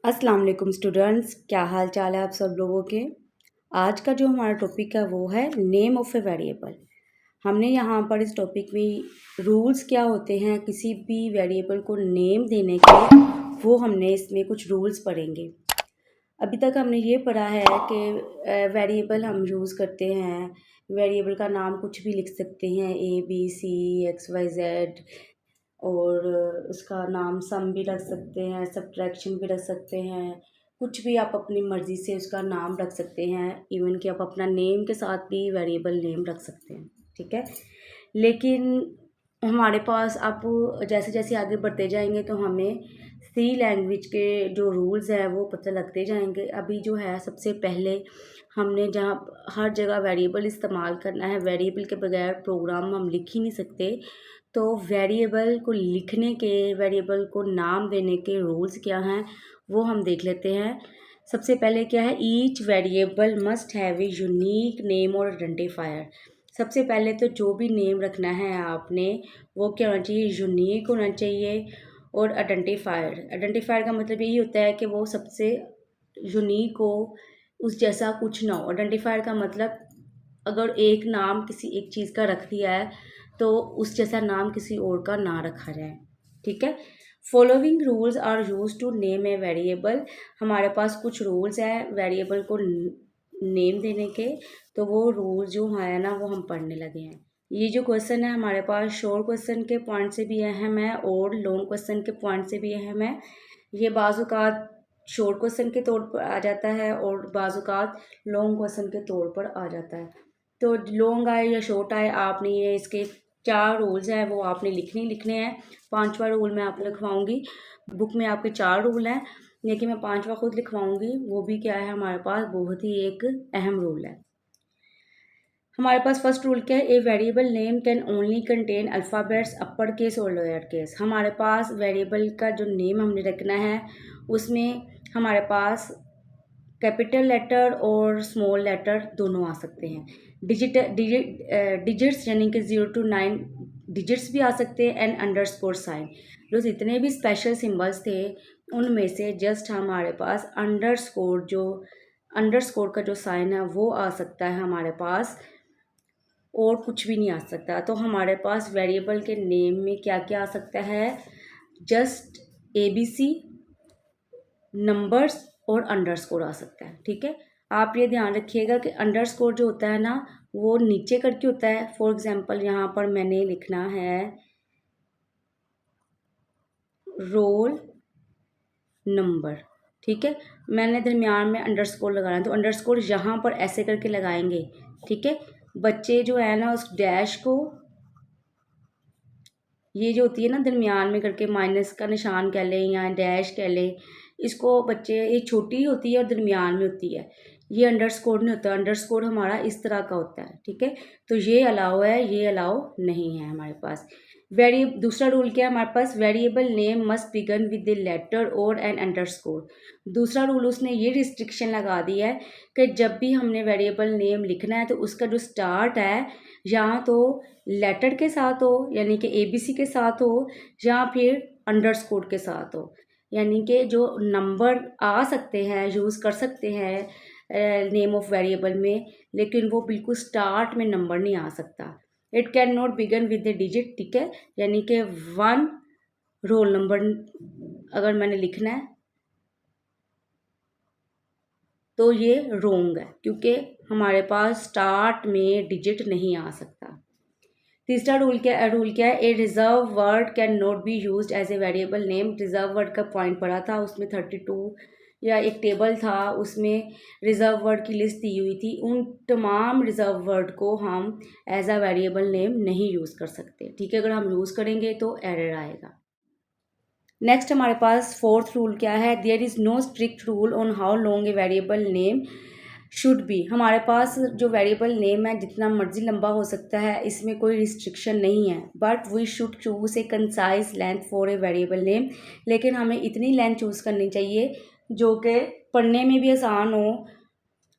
अस्सलाम वालेकुम स्टूडेंट्स, क्या हाल चाल है आप सब लोगों के। आज का जो हमारा टॉपिक है वो है नेम ऑफ़ ए वेरिएबल। हमने यहाँ पर इस टॉपिक में रूल्स क्या होते हैं किसी भी वेरिएबल को नेम देने के, वो हमने इसमें कुछ रूल्स पढ़ेंगे। अभी तक हमने ये पढ़ा है कि वेरिएबल हम यूज़ करते हैं, वेरिएबल का नाम कुछ भी लिख सकते हैं, ABCXYZ, और उसका नाम सम भी रख सकते हैं, सब्ट्रैक्शन भी रख सकते हैं, कुछ भी आप अपनी मर्ज़ी से उसका नाम रख सकते हैं। इवन कि आप अपना नेम के साथ भी वेरिएबल नेम रख सकते हैं, ठीक है। लेकिन हमारे पास आप जैसे जैसे आगे बढ़ते जाएंगे तो हमें सी लैंग्वेज के जो रूल्स हैं वो पता लगते जाएंगे। अभी जो है सबसे पहले हमने जहाँ हर जगह वेरिएबल इस्तेमाल करना है, वेरिएबल के बगैर प्रोग्राम हम लिख ही नहीं सकते। तो वेरिएबल को लिखने के, वेरिएबल को नाम देने के रूल्स क्या हैं वो हम देख लेते हैं। सबसे पहले क्या है, each variable must have a unique name और आइडेंटिफायर। सबसे पहले तो जो भी नेम रखना है आपने वो क्या होना चाहिए, यूनिक होना चाहिए। और आइडेंटिफायर का मतलब यही होता है कि वो सबसे यूनिक हो, उस जैसा कुछ ना हो। आइडेंटिफायर का मतलब अगर एक नाम किसी एक चीज़ का रख दिया है तो उस जैसा नाम किसी और का ना रखा जाए, ठीक है। Following rules are use to name a variable. हमारे पास कुछ रूल्स हैं वेरिएबल को नेम देने के, तो वो रूल जो है ना वो हम पढ़ने लगे हैं। ये जो क्वेश्चन है हमारे पास शॉर्ट क्वेश्चन के पॉइंट से भी अहम है और लॉन्ग क्वेश्चन के पॉइंट से भी अहम है। ये बाज़-औक़ात शॉर्ट क्वेश्चन के तौर पर आ जाता है और बाज़-औक़ात लॉन्ग क्वेश्चन के तौर पर आ जाता है। तो लॉन्ग आए या शॉर्ट आए, आपने ये इसके 4 रूल्स हैं वो आपने लिखने हैं। 5वां रूल मैं आपको लिखवाऊंगी। बुक में आपके 4 रूल हैं लेकिन मैं 5वां खुद लिखवाऊंगी। वो भी क्या है हमारे पास बहुत ही एक अहम रूल है। हमारे पास फर्स्ट रूल क्या है, ए variable name can only contain alphabets upper case और लोअर केस। हमारे पास वेरिएबल का जो नेम हमने रखना है उसमें हमारे पास कैपिटल लेटर और स्मॉल लेटर दोनों आ सकते हैं। डिजिट्स यानी कि 0 to 9 डिजिट्स भी आ सकते हैं एंड अंडरस्कोर साइन। जो जितने भी स्पेशल सिंबल्स थे उनमें से जस्ट हमारे पास अंडरस्कोर का जो साइन है वो आ सकता है हमारे पास, और कुछ भी नहीं आ सकता। तो हमारे पास वेरिएबल के नेम में क्या क्या आ सकता है, जस्ट ABC, नंबर्स और अंडरस्कोर आ सकता है, ठीक है। आप ये ध्यान रखिएगा कि अंडरस्कोर जो होता है ना वो नीचे करके होता है। फॉर एग्जांपल यहाँ पर मैंने लिखना है रोल नंबर, ठीक है। मैंने दरमियान में अंडरस्कोर लगाना है तो अंडरस्कोर यहाँ पर ऐसे करके लगाएंगे, ठीक है। बच्चे जो है ना उस डैश को, ये जो होती है ना दरमियान में करके माइनस का निशान कह लें या डैश कह लें, इसको बच्चे, ये छोटी होती है और दरमियान में होती है, ये अंडरस्कोर नहीं होता। अंडरस्कोर हमारा इस तरह का होता है, ठीक है। तो ये अलाउ है, ये अलाउ नहीं है हमारे पास। दूसरा रूल क्या है हमारे पास, variable name must begin with the letter or an underscore. दूसरा रूल उसने ये रिस्ट्रिक्शन लगा दी है कि जब भी हमने वेरिएबल नेम लिखना है तो उसका जो स्टार्ट है या तो लेटर के साथ हो यानी कि ABC के साथ हो या फिर अंडरस्कोर के साथ हो। यानी कि जो नंबर आ सकते हैं, यूज़ कर सकते हैं नेम ऑफ वेरिएबल में, लेकिन वो बिल्कुल स्टार्ट में नंबर नहीं आ सकता। It can not begin with the digit, ठीक है। यानी कि 1 रोल नंबर अगर मैंने लिखना है तो ये रोंग है क्योंकि हमारे पास स्टार्ट में डिजिट नहीं आ सकता। तीसरा रूल क्या है, a reserve word can not be used as a variable name. Reserve word का पॉइंट पढ़ा था, उसमें 32 या एक टेबल था उसमें रिजर्व वर्ड की लिस्ट दी हुई थी। उन तमाम रिजर्व वर्ड को हम एज अ वेरिएबल नेम नहीं यूज़ कर सकते, ठीक है। अगर हम यूज़ करेंगे तो एरर आएगा। नेक्स्ट हमारे पास फोर्थ रूल क्या है, there is no strict rule on how long a variable name should be. हमारे पास जो वेरिएबल नेम है जितना मर्जी लंबा हो सकता है, इसमें कोई रिस्ट्रिक्शन नहीं है। But we should choose a concise length for a variable name. लेकिन हमें इतनी लेंथ चूज़ करनी चाहिए जो कि पढ़ने में भी आसान हो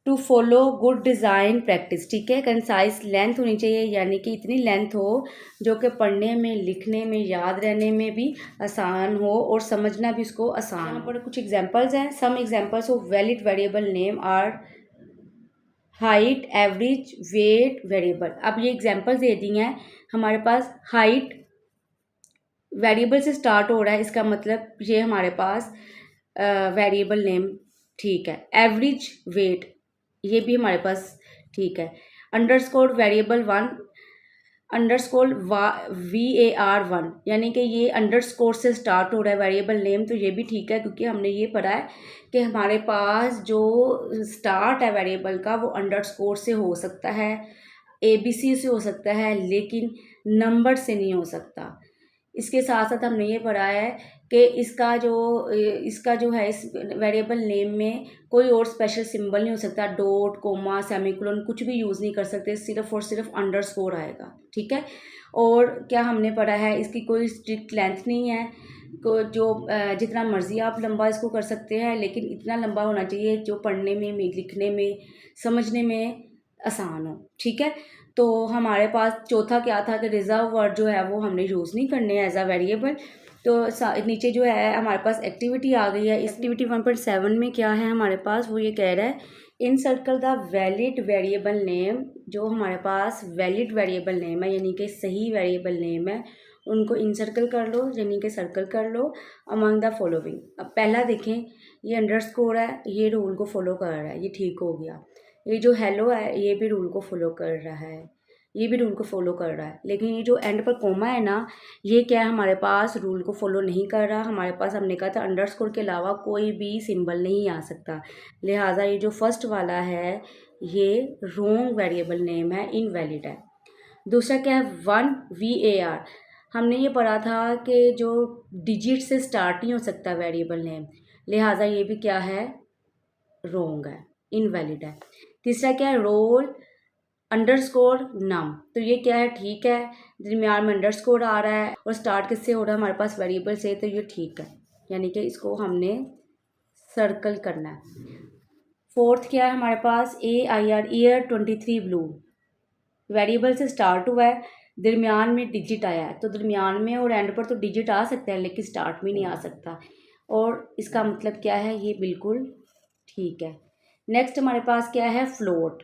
to follow good design practice, ठीक है। कंसाइज लेंथ होनी चाहिए, यानी कि इतनी लेंथ हो जो कि पढ़ने में, लिखने में, याद रहने में भी आसान हो और समझना भी उसको आसान। यहाँ पर कुछ एग्जांपल्स हैं। Some examples of valid variable name are height, average, weight variable. अब ये एग्जांपल्स दे दी हैं। हमारे पास हाइट वेरिएबल से स्टार्ट हो रहा है, इसका मतलब ये हमारे पास वेरिएबल नेम ठीक है। एवरेज वेट ये भी हमारे पास ठीक है। Underscore variable one underscore VAR1, यानी कि ये अंडरस्कोर से स्टार्ट हो रहा है वेरिएबल नेम, तो ये भी ठीक है क्योंकि हमने ये पढ़ा है कि हमारे पास जो स्टार्ट है वेरिएबल का वो अंडरस्कोर से हो सकता है, ABC से हो सकता है, लेकिन नंबर से नहीं हो सकता। इसके साथ साथ हमने ये पढ़ा है कि इसका जो है इस वेरिएबल नेम में कोई और स्पेशल सिंबल नहीं हो सकता, डॉट, कोमा, सेमीकोलन कुछ भी यूज़ नहीं कर सकते, सिर्फ और सिर्फ अंडरस्कोर आएगा, ठीक है। और क्या हमने पढ़ा है, इसकी कोई स्ट्रिक्ट लेंथ नहीं है, को जो जितना मर्ज़ी आप लंबा इसको कर सकते हैं, लेकिन इतना लंबा होना चाहिए जो पढ़ने में, लिखने में, समझने में आसान हो, ठीक है। तो हमारे पास चौथा क्या था कि रिजर्व वर्ड जो है वो हमने यूज़ नहीं करने एज अ वेरिएबल। तो नीचे जो है हमारे पास एक्टिविटी आ गई है। एक्टिविटी 1.7 में क्या है हमारे पास, वो ये कह रहा है in circle the valid variable name. जो हमारे पास वैलिड वेरिएबल नेम है यानी कि सही वेरिएबल नेम है, उनको इनसर्कल कर लो, यानी कि सर्कल कर लो अमंग द फॉलोइंग। अब पहला देखें, ये अंडरस्कोर है, ये रूल को फॉलो कर रहा है, ये ठीक हो गया। ये जो हेलो है ये भी रूल को फॉलो कर रहा है, ये भी रूल को फॉलो कर रहा है। लेकिन ये जो एंड पर कोमा है ना, ये क्या है हमारे पास रूल को फॉलो नहीं कर रहा। हमारे पास हमने कहा था अंडरस्कोर के अलावा कोई भी सिंबल नहीं आ सकता, लिहाजा ये जो फर्स्ट वाला है ये रॉन्ग वेरिएबल नेम है, इनवैलिड है। दूसरा क्या है, 1 VAR। हमने ये पढ़ा था कि जो डिजिट से स्टार्ट नहीं हो सकता वेरिएबल नेम, लिहाजा ये भी क्या है, रॉन्ग है, इनवैलिड है। तीसरा क्या है, रोल अंडरस्कोर नम, तो ये क्या है, ठीक है, दरमियान में अंडरस्कोर आ रहा है और स्टार्ट किससे हो रहा है हमारे पास वेरिएबल से, तो ये ठीक है, यानी कि इसको हमने सर्कल करना है। फोर्थ क्या है हमारे पास, AIR ईयर 23 ब्लू, वेरिएबल से स्टार्ट हुआ है, दरमियान में डिजिट आया है, तो दरमियान में और एंड पर तो डिजिट आ सकता है लेकिन स्टार्ट में नहीं आ सकता, और इसका मतलब क्या है, ये बिल्कुल ठीक है। नेक्स्ट हमारे पास क्या है, फ्लोट।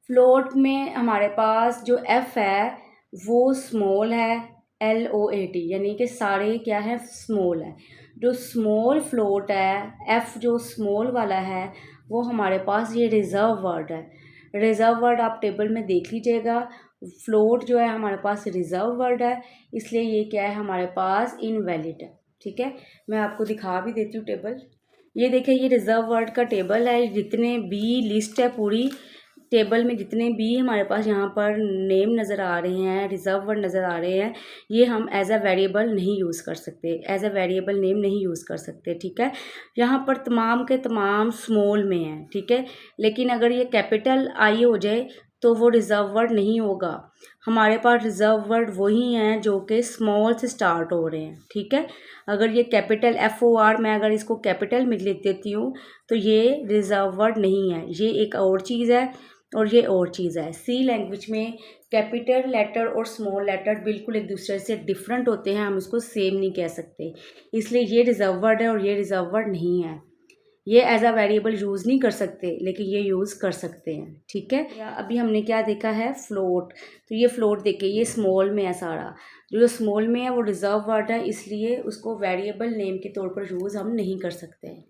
फ्लोट में हमारे पास जो F है वो स्मॉल है, LOAT, यानी कि सारे क्या है, स्मॉल है। जो स्मॉल फ्लोट है, F जो स्मॉल वाला है, वो हमारे पास ये रिज़र्व वर्ड है। रिज़र्व वर्ड आप टेबल में देख लीजिएगा, फ्लोट जो है हमारे पास रिज़र्व वर्ड है, इसलिए ये क्या है हमारे पास, इनवैलिड है, ठीक है। मैं आपको दिखा भी देती हूँ टेबल। ये देखिए, ये रिज़र्व वर्ड का टेबल है, जितने भी लिस्ट है पूरी टेबल में, जितने भी हमारे पास यहाँ पर नेम नज़र आ रहे हैं, रिज़र्व वर्ड नज़र आ रहे हैं, ये हम एज अ वेरिएबल नहीं यूज़ कर सकते, एज अ वेरिएबल नेम नहीं यूज़ कर सकते, ठीक है। यहाँ पर तमाम के तमाम स्मॉल में हैं, ठीक है, लेकिन अगर ये कैपिटल आई हो जाए तो वो रिज़र्व वर्ड नहीं होगा। हमारे पास रिज़र्व वर्ड वही हैं जो कि स्मॉल से स्टार्ट हो रहे हैं, ठीक है। अगर ये कैपिटल FOR, मैं अगर इसको कैपिटल में लिख देती हूँ तो ये रिज़र्व वर्ड नहीं है, ये एक और चीज़ है और ये और चीज़ है। सी लैंग्वेज में कैपिटल लेटर और स्मॉल लेटर बिल्कुल एक दूसरे से डिफरेंट होते हैं, हम इसको सेम नहीं कह सकते, इसलिए ये रिज़र्व वर्ड है और ये रिज़र्व वर्ड नहीं है। ये एज अ वेरिएबल यूज़ नहीं कर सकते लेकिन ये यूज़ कर सकते हैं, ठीक है। या अभी हमने क्या देखा है, फ्लोट, तो ये फ्लोट देखिए, ये स्मॉल में है सारा, जो स्मॉल में है वो रिज़र्व वर्ड है, इसलिए उसको वेरिएबल नेम के तौर पर यूज़ हम नहीं कर सकते हैं।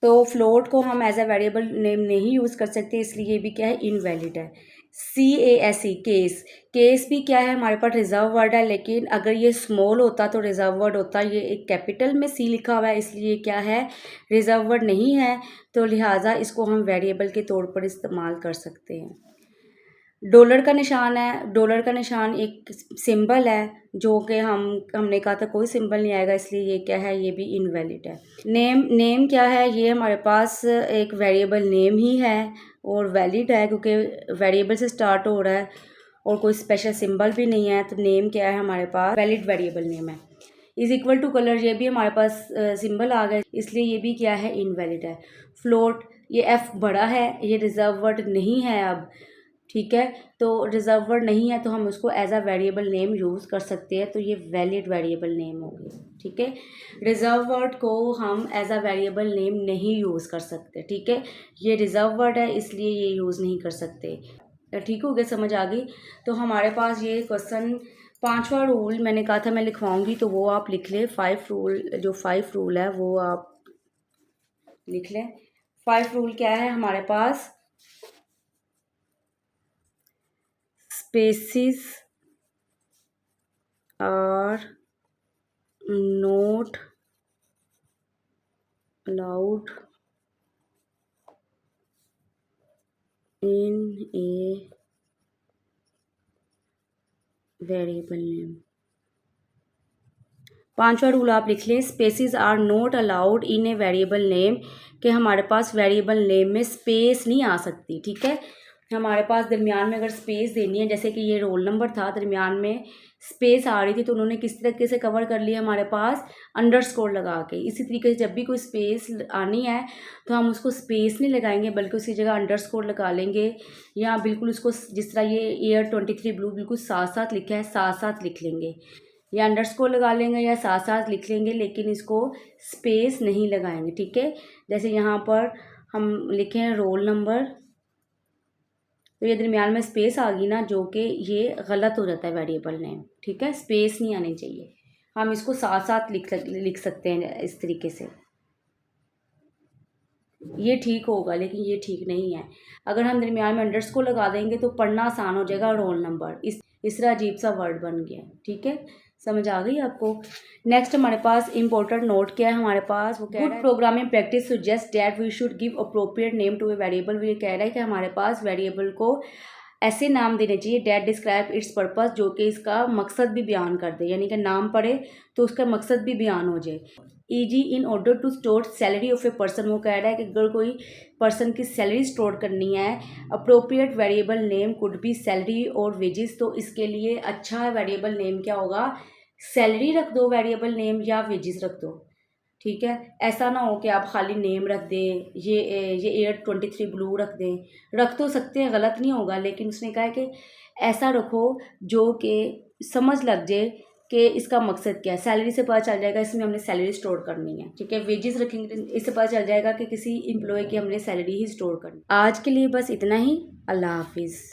तो फ्लोट को हम एज अ वेरिएबल नेम नहीं यूज़ कर सकते, इसलिए ये भी क्या है, इनवैलिड है। CASE केस, केस भी क्या है हमारे पास रिज़र्व वर्ड है, लेकिन अगर ये स्मॉल होता तो रिज़र्व वर्ड होता, ये एक कैपिटल में C लिखा हुआ है इसलिए क्या है, रिज़र्व वर्ड नहीं है, तो लिहाजा इसको हम वेरिएबल के तौर पर इस्तेमाल कर सकते हैं। डॉलर का निशान है, डॉलर का निशान एक सिंबल है जो कि हमने कहा था कोई सिंबल नहीं आएगा, इसलिए ये क्या है, ये भी इनवैलिड है। नेम क्या है, ये हमारे पास एक वेरिएबल नेम ही है और वैलिड है क्योंकि वेरिएबल से स्टार्ट हो रहा है और कोई स्पेशल सिंबल भी नहीं है, तो नेम क्या है हमारे पास, वैलिड वेरिएबल नेम है। इज़ इक्वल टू कलर, ये भी हमारे पास सिंबल आ गए, इसलिए ये भी क्या है, इनवैलिड है। फ्लोट, ये एफ बड़ा है, ये रिज़र्व वर्ड नहीं है अब, ठीक है। तो रिज़र्व वर्ड नहीं है तो हम उसको as a variable name use कर सकते हैं, तो ये वैलिड वेरिएबल नेम होगी, ठीक है। रिज़र्व वर्ड को हम एज अ वेरिएबल नेम नहीं यूज़ कर सकते, ठीक है। ये रिज़र्व वर्ड है इसलिए ये यूज़ नहीं कर सकते, ठीक हो गया, समझ आ गई। तो हमारे पास ये क्वेश्चन 5वां रूल मैंने कहा था मैं लिखवाऊंगी, तो वो आप लिख लें। 5 रूल, जो 5 रूल है वो आप लिख लें। 5 रूल क्या है हमारे पास? Spaces are not allowed in a variable name. 5वां रूल आप लिख लें, spaces are not allowed in a variable name, कि हमारे पास वेरिएबल नेम में स्पेस नहीं आ सकती, ठीक है। हमारे पास दरमियान में अगर स्पेस देनी है, जैसे कि ये रोल नंबर था, दरमियान में स्पेस आ रही थी तो उन्होंने किस तरीके से कवर कर लिया हमारे पास, अंडरस्कोर लगा के। इसी तरीके से जब भी कोई स्पेस आनी है तो हम उसको स्पेस नहीं लगाएंगे बल्कि उसकी जगह अंडरस्कोर लगा लेंगे, या बिल्कुल उसको जिस तरह ये ईयर 23 ब्लू बिल्कुल साथ साथ लिखा है साथ साथ लिख लेंगे, या अंडरस्कोर लगा लेंगे या साथ साथ लिख लेंगे, लेकिन इसको स्पेस नहीं लगाएंगे, ठीक है। जैसे यहाँ पर हम लिखे हैं रोल नंबर, तो ये दरमियान में स्पेस आ गई ना, जो कि ये गलत हो जाता है वेरिएबल नेम, ठीक है। स्पेस नहीं आनी चाहिए, हम इसको साथ साथ लिख सकते हैं इस तरीके से, ये ठीक होगा, लेकिन ये ठीक नहीं है। अगर हम दरमियान में अंडरस्कोर लगा देंगे तो पढ़ना आसान हो जाएगा, रोल नंबर इस तरह अजीब सा वर्ड बन गया, ठीक है। समझ आ गई आपको। नेक्स्ट हमारे पास इंपॉर्टेंट नोट क्या है हमारे पास, वो good programming practice suggest that we should give appropriate name to a variable. वो ये कह रहा है कि हमारे पास वेरिएबल को ऐसे नाम देने चाहिए दैट डिस्क्राइब इट्स पर्पस, जो कि इसका मकसद भी बयान कर दे, यानी कि नाम पढ़े तो उसका मकसद भी बयान हो जाए। Easy in order to store salary of a person, वो कह रहा है कि अगर कोई पर्सन की सैलरी स्टोर करनी है, appropriate variable name could be salary और वेजेस, तो इसके लिए अच्छा वेरिएबल नेम क्या होगा, सैलरी रख दो वेरिएबल नेम, या वेजेस रख दो, ठीक है। ऐसा ना हो कि आप खाली नेम रख दें, ये ईयर 23 ब्लू रख दें, रख तो सकते हैं, गलत नहीं होगा, लेकिन उसने कहा है कि ऐसा रखो जो कि समझ लग जाए कि इसका मकसद क्या है। सैलरी से पता चल जाएगा इसमें हमने सैलरी स्टोर करनी है, ठीक है। वेजेस रखेंगे इससे पता चल जाएगा कि किसी एम्प्लॉय की हमने सैलरी ही स्टोर करनी। आज के लिए बस इतना ही, अल्लाह हाफिज़।